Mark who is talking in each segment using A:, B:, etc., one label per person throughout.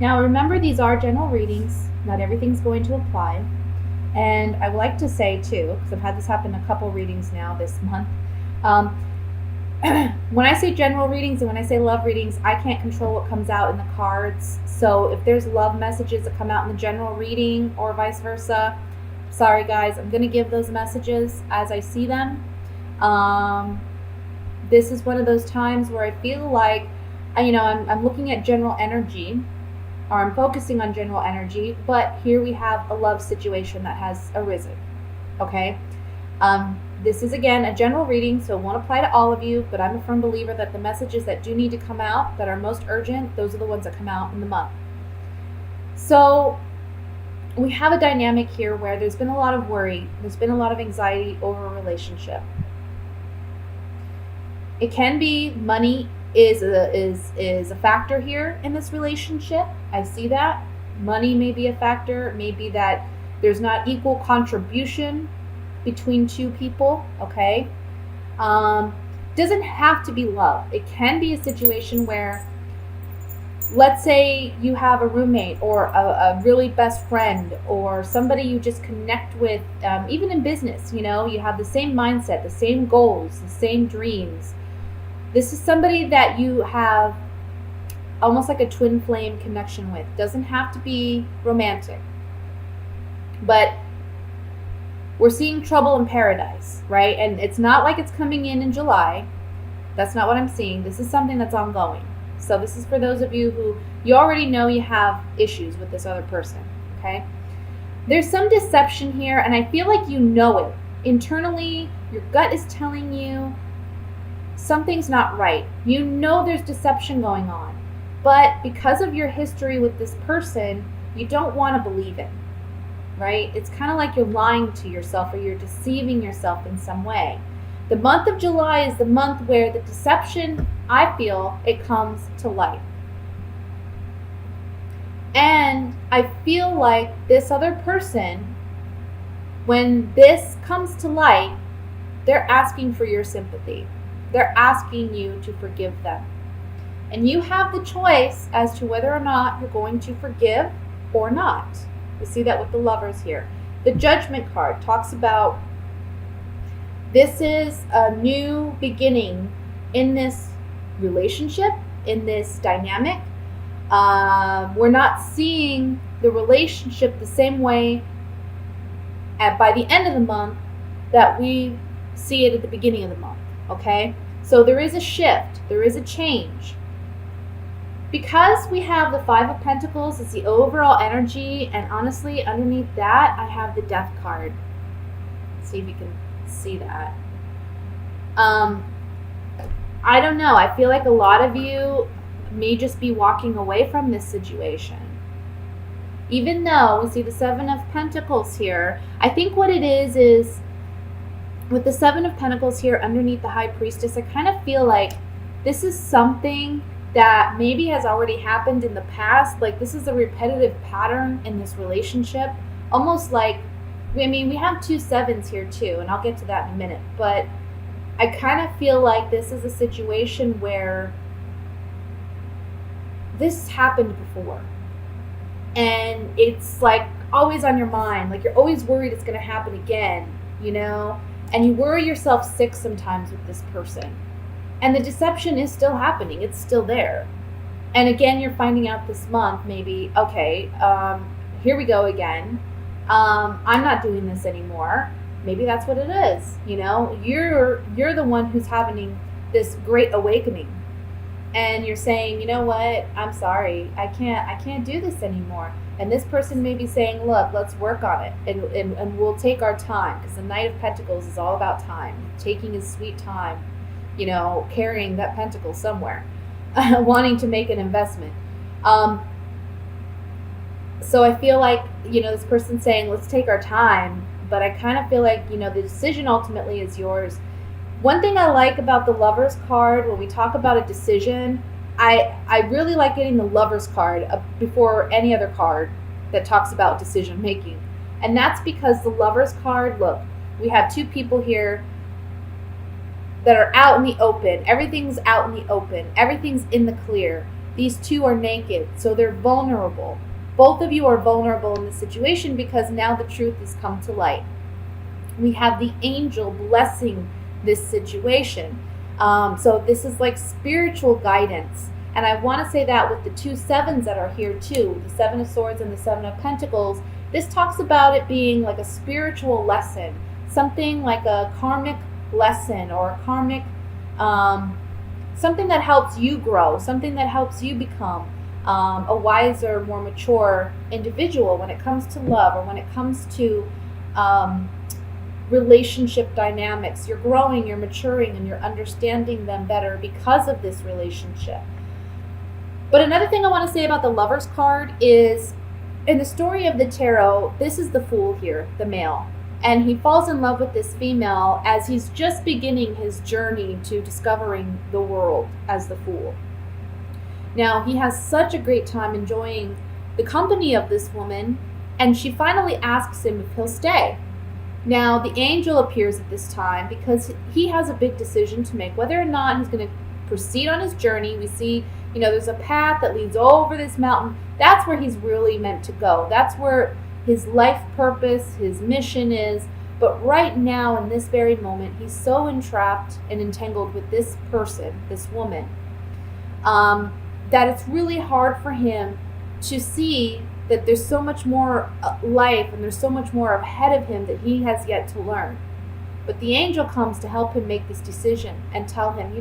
A: Now, remember, these are general readings. Not everything's going to apply. And I would like to say, too, because I've had this happen a couple readings now this month. Um, when I say general readings and when I say love readings, I can't control what comes out in the cards. So if there's love messages that come out in the general reading or vice versa, sorry guys, I'm going to give those messages as I see them. This is one of those times where I feel like, I'm looking at general energy, or I'm focusing on general energy, but here we have a love situation that has arisen. Okay? This is, again, a general reading, so it won't apply to all of you, but I'm a firm believer that the messages that do need to come out, that are most urgent, those are the ones that come out in the month. So we have a dynamic here where there's been a lot of worry, there's been a lot of anxiety over a relationship. It can be money is a factor here in this relationship. I see that. Money may be a factor. Maybe that there's not equal contribution between two people, okay? Doesn't have to be love. It can be a situation where, let's say you have a roommate or a really best friend or somebody you just connect with, even in business, you have the same mindset, the same goals, the same dreams. This is somebody that you have almost like a twin flame connection with. Doesn't have to be romantic. But we're seeing trouble in paradise, right? And it's not like it's coming in July. That's not what I'm seeing. This is something that's ongoing. So this is for those of you who you already know you have issues with this other person, okay? There's some deception here, and I feel like you know it. Internally, your gut is telling you something's not right. You know there's deception going on. But because of your history with this person, you don't want to believe it, right? It's kind of like you're lying to yourself or you're deceiving yourself in some way. The month of July is the month where the deception, I feel, it comes to light. And I feel like this other person, when this comes to light, they're asking for your sympathy. They're asking you to forgive them. And you have the choice as to whether or not you're going to forgive or not. We see that with the Lovers here. The Judgment card talks about this is a new beginning in this relationship, in this dynamic. We're not seeing the relationship the same way by the end of the month that we see it at the beginning of the month. Okay? So there is a shift. There is a change. Because we have the Five of Pentacles, it's the overall energy, and honestly, underneath that, I have the Death card. Let's see if you can see that. I don't know. I feel like a lot of you may just be walking away from this situation. Even though we see the Seven of Pentacles here, I think what it is with the Seven of Pentacles here underneath the High Priestess, I kind of feel like this is something that maybe has already happened in the past. Like this is a repetitive pattern in this relationship. Almost like, we have two sevens here too, and I'll get to that in a minute. But I kind of feel like this is a situation where this happened before. And it's like always on your mind. Like you're always worried it's going to happen again, And you worry yourself sick sometimes with this person. And the deception is still happening. It's still there. And again, you're finding out this month, maybe, okay, here we go again. I'm not doing this anymore. Maybe that's what it is. You're the one who's having this great awakening. And you're saying, you know what? I'm sorry. I can't do this anymore. And this person may be saying, look, let's work on it. And we'll take our time. Because the Knight of Pentacles is all about time. Taking his sweet time. Carrying that pentacle somewhere, wanting to make an investment. So I feel like, this person's saying, let's take our time, but I kind of feel like, the decision ultimately is yours. One thing I like about the Lovers card, when we talk about a decision, I really like getting the Lovers card before any other card that talks about decision making. And that's because the Lovers card, look, we have two people here that are out in the open. Everything's out in the open. Everything's in the clear. These two are naked, so they're vulnerable. Both of you are vulnerable in this situation because now the truth has come to light. We have the angel blessing this situation. So this is like spiritual guidance. And I want to say that with the 2 sevens that are here too, the 7 of Swords and the 7 of Pentacles, this talks about it being like a spiritual lesson, something like a karmic lesson or a karmic, something that helps you grow, something that helps you become a wiser, more mature individual when it comes to love or when it comes to relationship dynamics. You're growing, you're maturing, and you're understanding them better because of this relationship. But another thing I want to say about the Lovers card is, in the story of the tarot, this is the Fool here, the male. And he falls in love with this female as he's just beginning his journey to discovering the world as the Fool. Now, he has such a great time enjoying the company of this woman, and she finally asks him if he'll stay. Now, the angel appears at this time because he has a big decision to make, whether or not he's going to proceed on his journey. We see, there's a path that leads over this mountain. That's where he's really meant to go. That's where his life purpose, his mission is. But right now, in this very moment, he's so entrapped and entangled with this person, this woman, that it's really hard for him to see that there's so much more life and there's so much more ahead of him that he has yet to learn. But the angel comes to help him make this decision and tell him,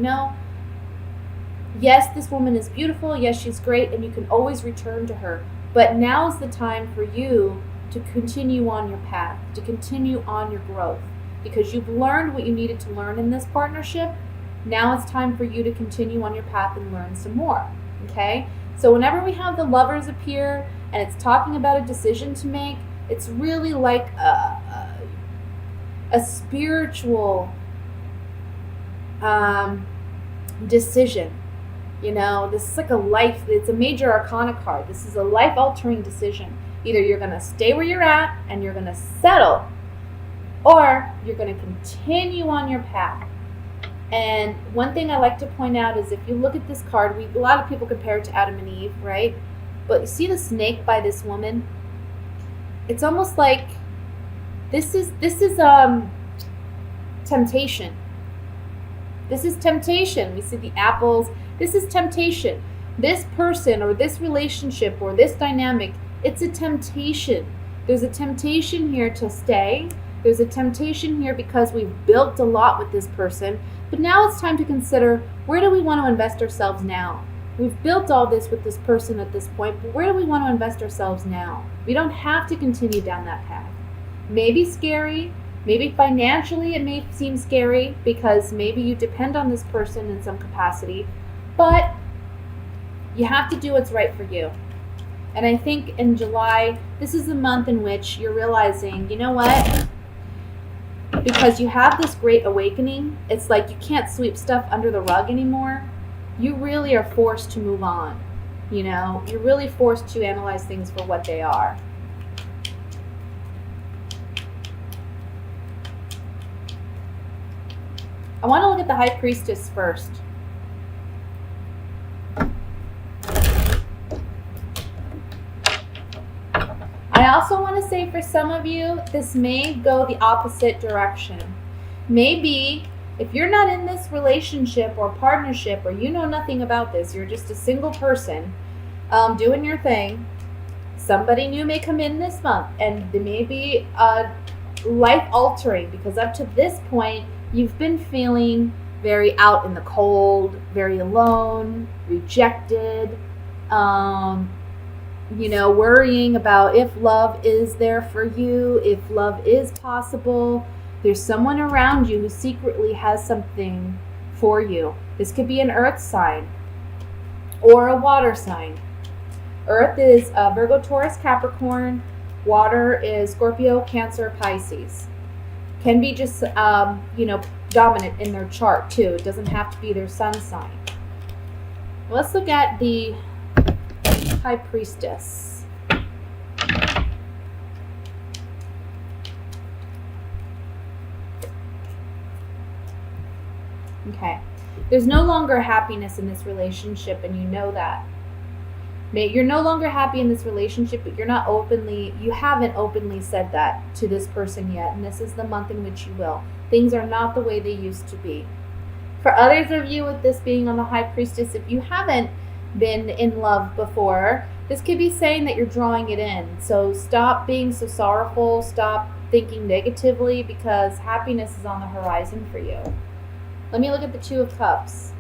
A: yes, this woman is beautiful. Yes, she's great. And you can always return to her. But now is the time for you to continue on your path, to continue on your growth. Because you've learned what you needed to learn in this partnership. Now it's time for you to continue on your path and learn some more. Okay? So whenever we have the Lovers appear and it's talking about a decision to make, it's really like a spiritual decision. This is like it's a major arcana card. This is a life-altering decision. Either you're going to stay where you're at and you're going to settle, or you're going to continue on your path. And one thing I like to point out is if you look at this card, a lot of people compare it to Adam and Eve, right? But you see the snake by this woman? It's almost like this is temptation. This is temptation. We see the apples. This is temptation. This person or this relationship or this dynamic, it's a temptation. There's a temptation here to stay. There's a temptation here because we've built a lot with this person. But now it's time to consider, where do we want to invest ourselves now? We've built all this with this person at this point, but where do we want to invest ourselves now? We don't have to continue down that path. Maybe scary. Maybe financially it may seem scary because maybe you depend on this person in some capacity. But you have to do what's right for you. And I think in July, this is a month in which you're realizing, you know what? Because you have this great awakening, it's like you can't sweep stuff under the rug anymore. You really are forced to move on. You're really forced to analyze things for what they are. I want to look at the High Priestess first. I also want to say for some of you, this may go the opposite direction. Maybe if you're not in this relationship or partnership, or you know nothing about this, you're just a single person doing your thing, somebody new may come in this month and they may be life-altering, because up to this point, you've been feeling very out in the cold, very alone, rejected, worrying about if love is there for you, if love is possible. There's someone around you who secretly has something for you. This could be an earth sign or a water sign. Earth is Virgo, Taurus, Capricorn. Water is Scorpio, Cancer, Pisces. Can be just, dominant in their chart too. It doesn't have to be their sun sign. Let's look at the High Priestess. Okay. There's no longer happiness in this relationship, and you know that. You're no longer happy in this relationship, but you haven't openly said that to this person yet, and this is the month in which you will. Things are not the way they used to be. For others of you, with this being on the High Priestess, if you haven't been in love before, this could be saying that you're drawing it in. So stop being so sorrowful, stop thinking negatively, because happiness is on the horizon for you. Let me look at the Two of Cups.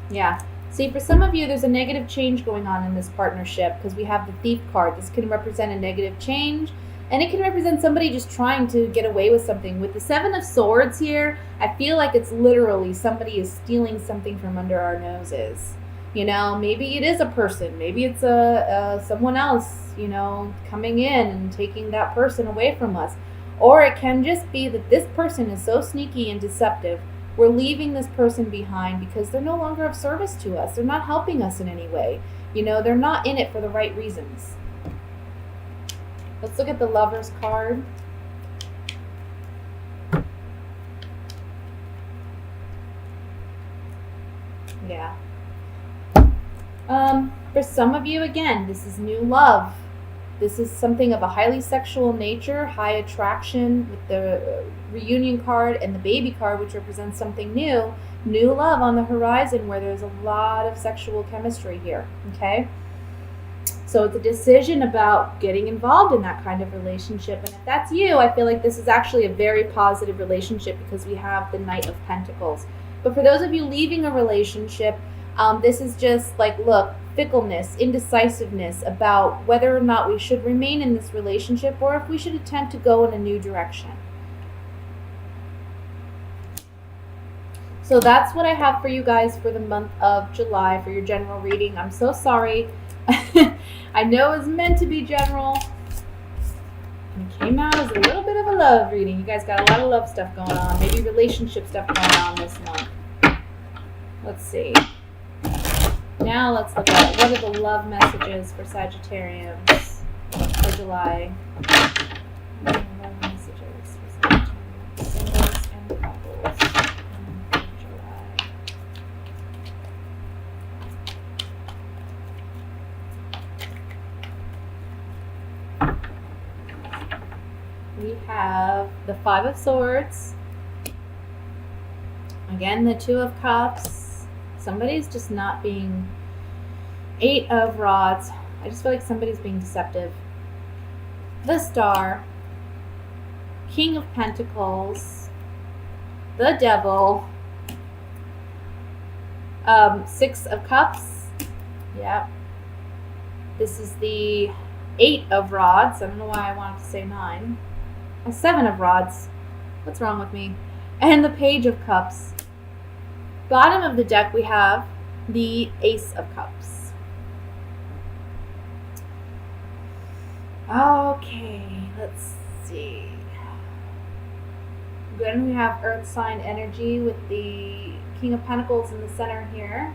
A: Yeah. See, for some of you, there's a negative change going on in this partnership because we have the Thief card. This can represent a negative change, and it can represent somebody just trying to get away with something. With the Seven of Swords here, I feel like it's literally somebody is stealing something from under our noses. You know, maybe it is a person. Maybe it's someone else, you know, coming in and taking that person away from us. Or it can just be that this person is so sneaky and deceptive. We're leaving this person behind because they're no longer of service to us. They're not helping us in any way. You know, they're not in it for the right reasons. Let's look at the Lover's card. Yeah. For some of you, again, this is new love. This is something of a highly sexual nature, high attraction with the reunion card and the baby card, which represents something new love on the horizon where there's a lot of sexual chemistry here, okay? So it's a decision about getting involved in that kind of relationship. And if that's you, I feel like this is actually a very positive relationship because we have the Knight of Pentacles. But for those of you leaving a relationship, this is just like, look, fickleness, indecisiveness about whether or not we should remain in this relationship or if we should attempt to go in a new direction. So that's what I have for you guys for the month of July for your general reading. I'm so sorry. I know it was meant to be general. It came out as a little bit of a love reading. You guys got a lot of love stuff going on. Maybe relationship stuff going on this month. Let's see. Now let's look at what are the love messages for Sagittarius for July. Love messages for Sagittarius, singles and couples for July. We have the Five of Swords. Again, the Two of Cups. Somebody's just not being... Eight of Rods. I just feel like somebody's being deceptive. The Star. King of Pentacles. The Devil. Six of Cups. Yeah. This is the Eight of Rods. I don't know why I wanted to say 9. A Seven of Rods. What's wrong with me? And the Page of Cups. Bottom of the deck we have the Ace of Cups. Okay, let's see. Then we have Earth sign energy with the King of Pentacles in the center here.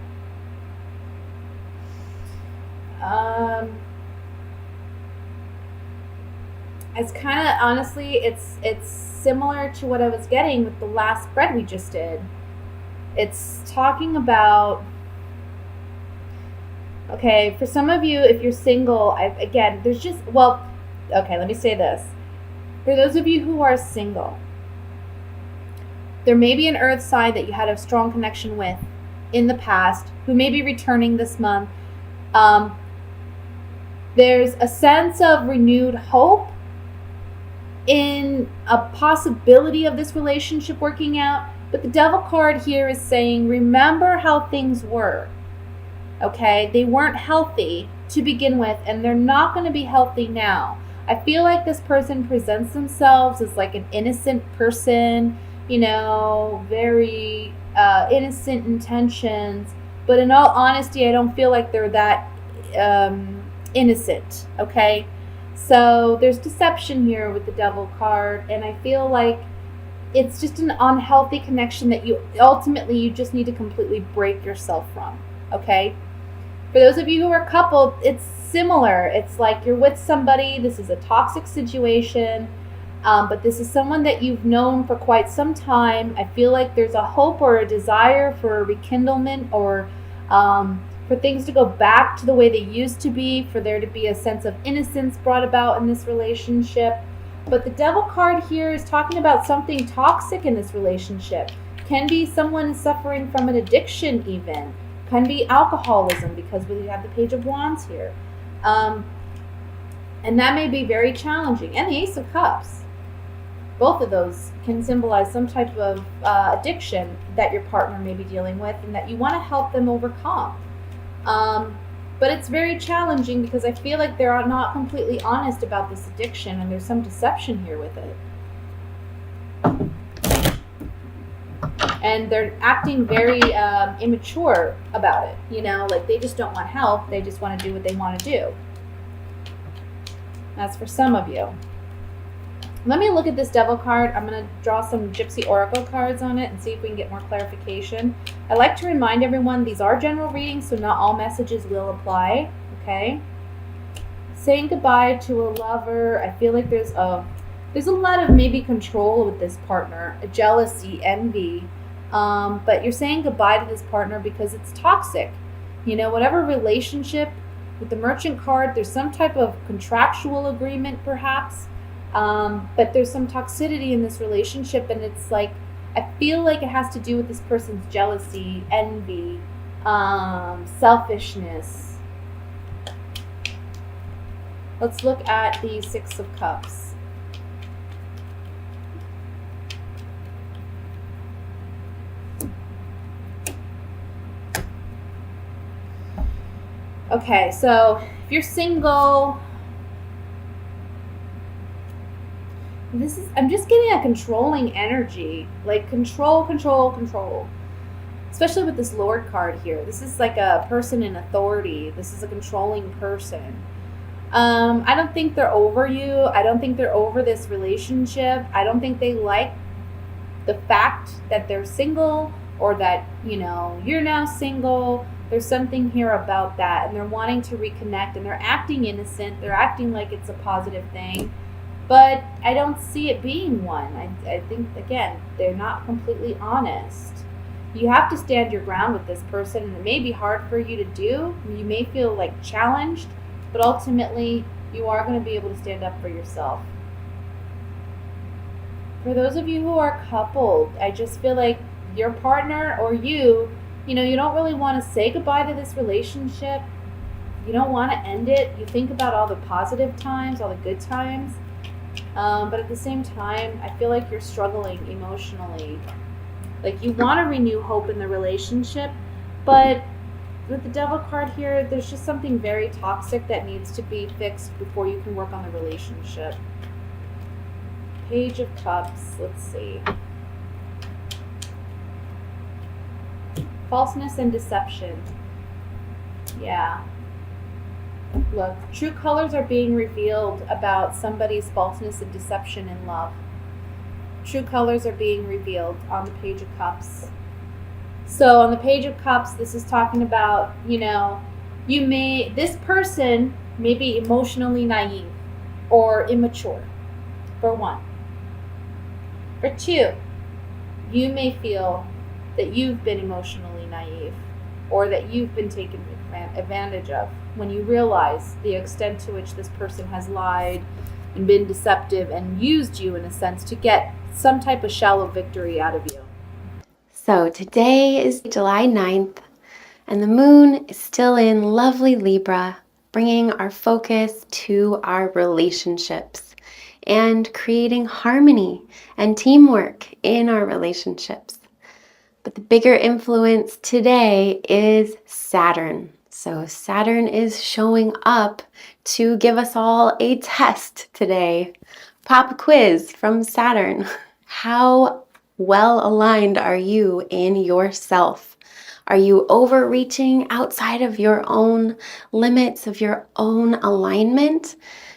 A: It's kind of, honestly, it's similar to what I was getting with the last spread we just did. It's talking about, okay, for some of you, if you're single, again, there's just, well, okay, let me say this. For those of you who are single, there may be an earth sign that you had a strong connection with in the past who may be returning this month. There's a sense of renewed hope in a possibility of this relationship working out. But the Devil card here is saying, remember how things were. Okay? They weren't healthy to begin with, and they're not going to be healthy now. I feel like this person presents themselves as like an innocent person, you know, very innocent intentions. But in all honesty, I don't feel like they're that innocent. Okay? So there's deception here with the Devil card, and I feel like it's just an unhealthy connection that you just need to completely break yourself from, okay? For those of you who are coupled, it's similar. It's like you're with somebody, this is a toxic situation, But this is someone that you've known for quite some time. I feel like there's a hope or a desire for a rekindlement, or for things to go back to the way they used to be, for there to be a sense of innocence brought about in this relationship. But the Devil card here is talking about something toxic in this relationship. Can be someone suffering from an addiction even. Can be alcoholism, because we have the Page of Wands here. And that may be very challenging. And the Ace of Cups. Both of those can symbolize some type of addiction that your partner may be dealing with and that you want to help them overcome. But it's very challenging because I feel like they're not completely honest about this addiction, and there's some deception here with it. And they're acting very immature about it. You know, like they just don't want help. They just want to do what they want to do. That's for some of you. Let me look at this Devil card. I'm going to draw some Gypsy Oracle cards on it and see if we can get more clarification. I like to remind everyone these are general readings, so not all messages will apply. Okay? Saying goodbye to a lover. I feel like there's a lot of maybe control with this partner, a jealousy, envy. But you're saying goodbye to this partner because it's toxic. You know, whatever relationship, with the Merchant card, there's some type of contractual agreement perhaps. But there's some toxicity in this relationship, and it's like, I feel like it has to do with this person's jealousy, envy, selfishness. Let's look at the Six of Cups. Okay, so if you're single, I'm just getting a controlling energy, like control. Especially with this Lord card here. This is like a person in authority. This is a controlling person. I don't think they're over you. I don't think they're over this relationship. I don't think they like the fact that they're single, or that, you know, you're now single. There's something here about that, and they're wanting to reconnect, and they're acting innocent. They're acting like it's a positive thing. But I don't see it being one. I think, again, they're not completely honest. You have to stand your ground with this person, and it may be hard for you to do. You may feel like challenged, but ultimately you are going to be able to stand up for yourself. For those of you who are coupled, I just feel like your partner or you know, you don't really want to say goodbye to this relationship. You don't want to end it. You think about all the positive times, all the good times. But at the same time, I feel like you're struggling emotionally. Like you want to renew hope in the relationship, but with the Devil card here, there's just something very toxic that needs to be fixed before you can work on the relationship. Page of Cups, let's see. Falseness and deception. Yeah. Look, true colors are being revealed about somebody's falseness and deception in love. True colors are being revealed on the Page of Cups. So on the Page of Cups, this is talking about, you know, this person may be emotionally naive or immature, for one. For two, you may feel that you've been emotionally naive, or that you've been taken advantage of when you realize the extent to which this person has lied and been deceptive and used you in a sense to get some type of shallow victory out of you.
B: So today is July 9th, and the moon is still in lovely Libra, bringing our focus to our relationships and creating harmony and teamwork in our relationships. But the bigger influence today is Saturn. So Saturn is showing up to give us all a test today. Pop quiz from Saturn. How well aligned are you in yourself? Are you overreaching outside of your own limits, of your own alignment?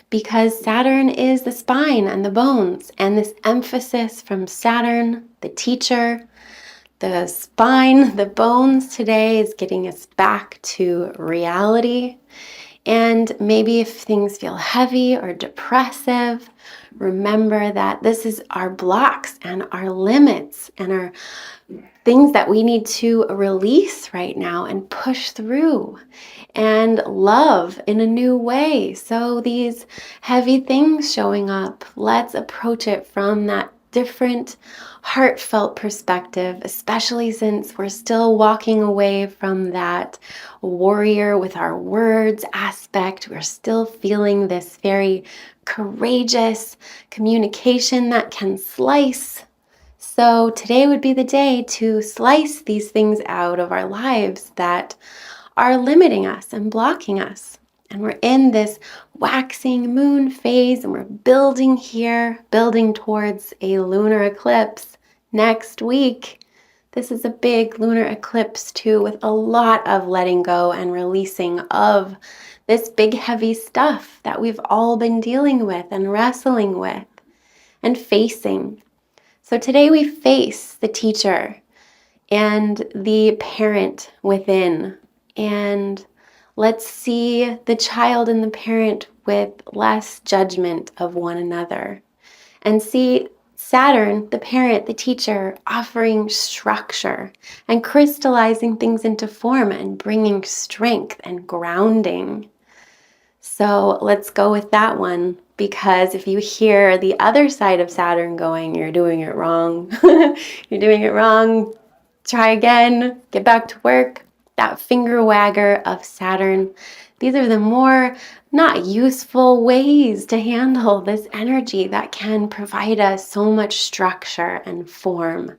B: Because Saturn is the spine and the bones, and this emphasis from Saturn, the teacher, the spine, the bones today is getting us back to reality And maybe if things feel heavy or depressive, remember that this is our blocks and our limits and our things that we need to release right now and push through and love in a new way. So these heavy things showing up, let's approach it from that different heartfelt perspective, especially since we're still walking away from that warrior with our words aspect. We're still feeling this very courageous communication that can slice. So today would be the day to slice these things out of our lives that are limiting us and blocking us. And we're in this waxing moon phase, and we're building here, building towards a lunar eclipse next week. This is a big lunar eclipse too, with a lot of letting go and releasing of this big heavy stuff that we've all been dealing with and wrestling with and facing. So today we face the teacher and the parent within, and let's see the child and the parent with less judgment of one another, and see Saturn, the parent, the teacher, offering structure and crystallizing things into form and bringing strength and grounding. So let's go with that one, because if you hear the other side of Saturn going, you're doing it wrong, you're doing it wrong, try again, get back to work, that finger wagger of Saturn, these are the more not useful ways to handle this energy that can provide us so much structure and form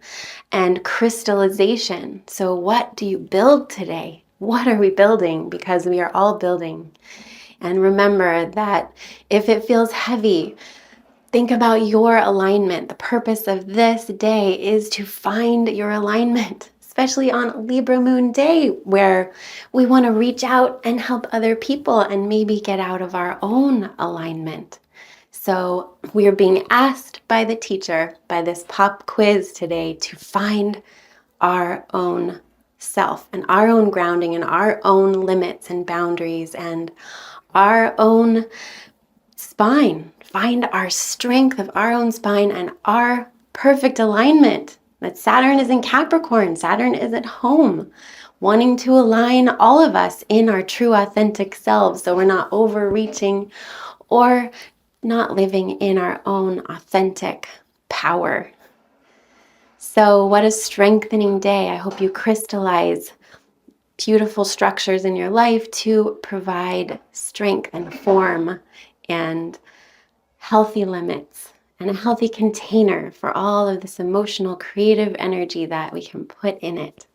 B: and crystallization. So what do you build today? What are we building? Because we are all building. And remember that if it feels heavy, think about your alignment. The purpose of this day is to find your alignment, especially on Libra Moon Day, where we want to reach out and help other people and maybe get out of our own alignment. So we are being asked by the teacher, by this pop quiz today, to find our own self and our own grounding and our own limits and boundaries and our own spine. Find our strength of our own spine and our perfect alignment. That Saturn is in Capricorn. Saturn is at home, wanting to align all of us in our true authentic selves, so we're not overreaching or not living in our own authentic power. So what a strengthening day. I hope you crystallize beautiful structures in your life to provide strength and form and healthy limits and a healthy container for all of this emotional, creative energy that we can put in it.